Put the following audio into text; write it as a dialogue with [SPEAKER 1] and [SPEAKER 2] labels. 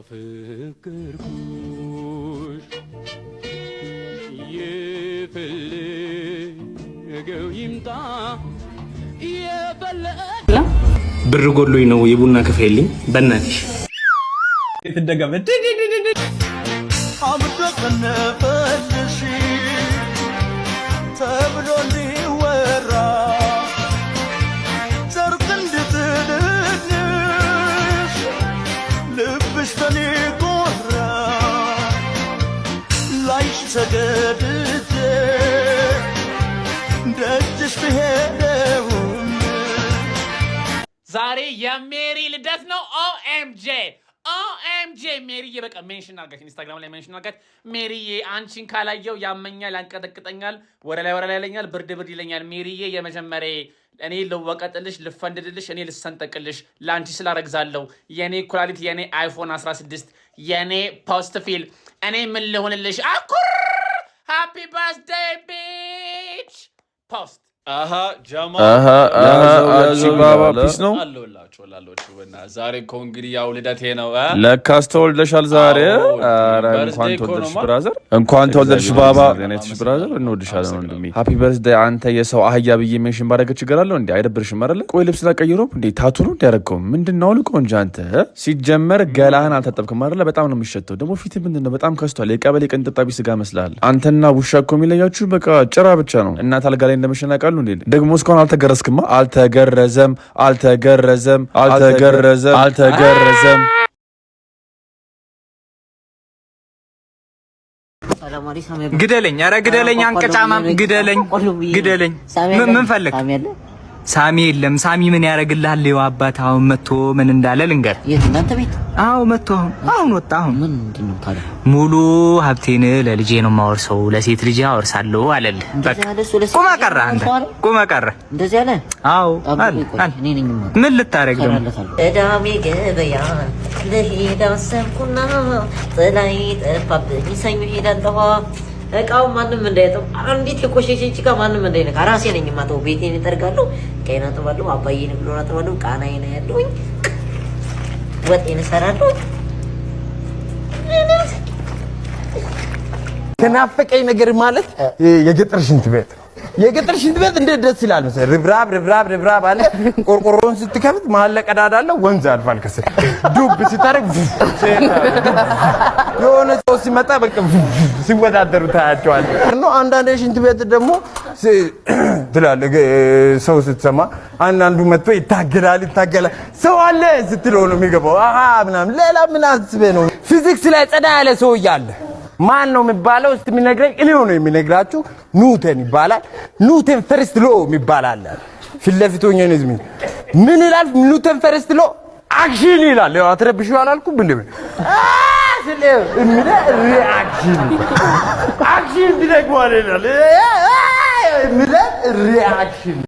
[SPEAKER 1] አፍቅርኩሽ የፈለገው ይምጣ
[SPEAKER 2] ብር ጎሎኝ ነው የቡና ክፍልኝ በእናትሽ
[SPEAKER 3] የተደገመ አብደቀነፈልሽ ተብሎ እንዲወራ ጨርቅ እንድትልልሽ ልብሽ በኔ ኮራ ላይሽ ተገድጄ ደጅሽ ብሄደውም
[SPEAKER 4] ዛሬ የሜሪ ልደት ነው። ኦኤምጄ ሜሪዬ፣ በቃ ሜንሽን አድርጋት፣ ኢንስታግራም ላይ ሜንሽን አድርጋት። ሜሪዬ አንቺን ካላየው ያመኛል፣ ያንቀጠቅጠኛል፣ ወረ ላይ ይለኛል፣ ብርድ ይለኛል። ሜሪዬ የመጀመሪያ እኔ ልወቀጥልሽ፣ ልፈንድድልሽ፣ እኔ ልሰንጠቅልሽ ለአንቺ ስላረግዛለሁ። የኔ ኩላሊት፣ የኔ አይፎን 16፣ የኔ ፖስት ፊል፣ እኔ ምን ልሆንልሽ? አኩር ሃፒ በርዝዴይ ቢች ፖስት
[SPEAKER 3] ጃማ
[SPEAKER 5] ባባ ፒስ ነው
[SPEAKER 3] አለላችሁ እና ዛሬ እኮ እንግዲህ ያው ልደቴ ነው።
[SPEAKER 5] ለካስ ተወልደሻል ዛሬ። ኧረ እንኳን ተወልደሽ ብራዘር፣ እንኳን ተወልደሽ ባባ። ለኔትሽ ብራዘር እንወድሻለን ወንድሜ። ሃፒ በርዝዴይ። አንተ የሰው አህያ ብዬ ሜንሽን ባደረገ ችግር አለው እንዴ? አይደብርሽም አይደለ? ቆይ ልብስ ተቀይሮ እንዴ? ታቱ ነው እንዲያረገው ምንድነው? ልቆ እንጂ አንተ ሲጀመር ገላህን አልታጠብክም አይደለ? በጣም ነው የሚሸተው። ደግሞ ፊት ምንድነው? በጣም ከስቷል። የቀበሌ ቅንጥጣቢ ስጋ መስላል። አንተና ውሻ እኮ የሚለያችሁ በቃ ጭራ ብቻ ነው። እናት አልጋ ላይ እንደመሸናቃሉ እንዴ? ደግሞ እስካሁን አልተገረዝክማ። አልተገረዘም።
[SPEAKER 2] ግደለኝ፣ ኧረ ግደለኝ፣ አንቀጫማም ግደለኝ። ምን ፈልግ? ሳሚ የለም። ሳሚ ምን ያደርግልሃል? ይኸው አባት አሁን መጥቶ ምን እንዳለ ልንገር።
[SPEAKER 6] የት እናንተ ቤት?
[SPEAKER 2] አዎ መጥቶ አሁን ወጣ። አሁን
[SPEAKER 6] ምንድነው ታዲያ?
[SPEAKER 2] ሙሉ ሀብቴን ለልጄ ነው የማወርሰው፣ ለሴት ልጄ አወርሳለሁ አለልህ። በቃ ቁማ ቀረ። አንተ ቁማ ቀረ።
[SPEAKER 6] እንደዚህ አለ?
[SPEAKER 2] አዎ አለ። ምን ልታረግ ደግሞ?
[SPEAKER 6] እዳሜ ገበያ ለሄዳ ሰብኩና ጥላይ ጠፋብኝ ሰኞ ሄዳለሁ። እቃው ማንም እንዳይጠው አንዲት የቆሸሸች እቃ ማንም እንዳይነካ ራሴ ነኝ የማጠው። ቤቴን እጠርጋለሁ፣ ቀይና አጥባለሁ፣ አባዬን ብሎና አጥባለሁ፣ ቃናዬን ያለውኝ ወጤን እሰራለሁ።
[SPEAKER 7] ከናፈቀኝ ነገር ማለት የገጠር ሽንት ቤት እንዴት ደስ ይላል መሰለህ። ርብራብ አለ። ቆርቆሮን ስትከፍት መሀል ላይ ቀዳዳ አለ። ወንዝ አልፋል ከስር ዱብ ሲታረግ የሆነ ሰው ሲመጣ በቃ ሲወዳደሩ ታያቸዋለህ ነው። አንዳንድ ሽንት ቤት ደግሞ ትላለህ ሰው ስትሰማ አንዳንዱ መጥቶ ይታገላል። ሰው አለ ስትለው ነው የሚገባው። ምናምን ሌላ ምን አስበህ ነው? ፊዚክስ ላይ ጸዳ ያለ ሰው እያለ ማን ነው የሚባለው? እስቲ የሚነግረኝ እኔው ነው የሚነግራችሁ። ኒውተን ይባላል። ኒውተን ፈርስት ሎ የሚባል ፊት ለፊት ሆኜ ነው ዝም ምን ይላል? ኒውተን ፈርስት ሎ አክሽን ይላል። ያው አትረብሽው አላልኩም ብለህ ሪአክሽን ቢደግሞ አይደል? ሪአክሽን